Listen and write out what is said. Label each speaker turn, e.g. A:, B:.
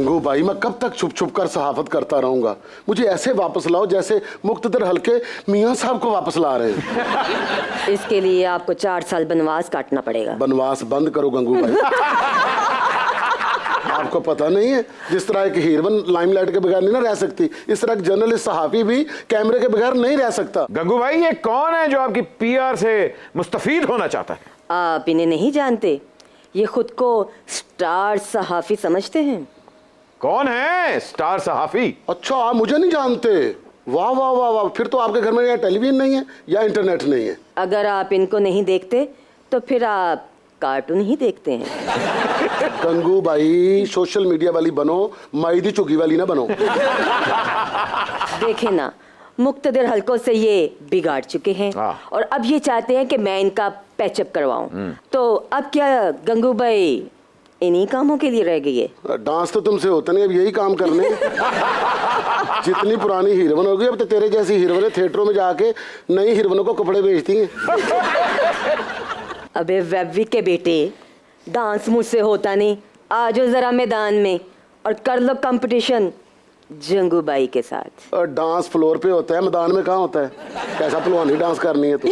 A: गंगू भाई, मैं कब तक छुप छुप कर सहाफत करता रहूंगा? मुझे ऐसे वापस लाओ जैसे मुक्तदर हल्के मियां साहब को वापस ला रहे हैं।
B: इसके लिए आपको 4 साल बनवास काटना पड़ेगा।
A: बनवास बंद करो गंगू भाई। आपको पता नहीं है, जिस तरह एक हीरोइन लाइमलाइट के बगैर नहीं ना रह सकती, इस तरह एक जर्नलिस्ट सहाफी भी कैमरे के बगैर नहीं रह सकता।
C: गंगू भाई, ये कौन है जो आपकी पीआर से मुस्तफीद होना चाहता है?
B: आप इन्हें नहीं जानते, ये खुद को स्टार सहाफी समझते हैं।
C: कौन है स्टार सहाफी?
A: अच्छा, आप मुझे नहीं जानते? वाह वाह वाह वाह, फिर तो आपके घर में या टेलीविजन नहीं है या इंटरनेट नहीं है।
B: अगर आप इनको नहीं देखते तो फिर आप कार्टून ही देखते हैं।
A: गंगू भाई, सोशल मीडिया वाली बनो, माइदी चुगी वाली ना बनो।
B: देखे ना, मुक्तदर हलकों से ये बिगाड़ चुके हैं और अब ये चाहते हैं कि मैं इनका पैचअप करवाऊं। तो अब क्या गंगू भाई इन्हीं कामों के लिए रह गई है?
A: डांस तो तुमसे होता नहीं, अब यही काम करने। जितनी पुरानी हीरोइन होगी, अब तो तेरे जैसी हीरोइनें थिएटरों में जाके नई हीरोइनों को कपड़े बेचती हैं।
B: अबे वेबवी के बेटे, डांस मुझसे होता नहीं, आ जाओ जरा मैदान में और कर लो कंपटीशन जंगू बाई के साथ।
A: डांस फ्लोर पे होता है, मैदान में कहाँ होता है? कैसा पहलवानी डांस करनी है तू?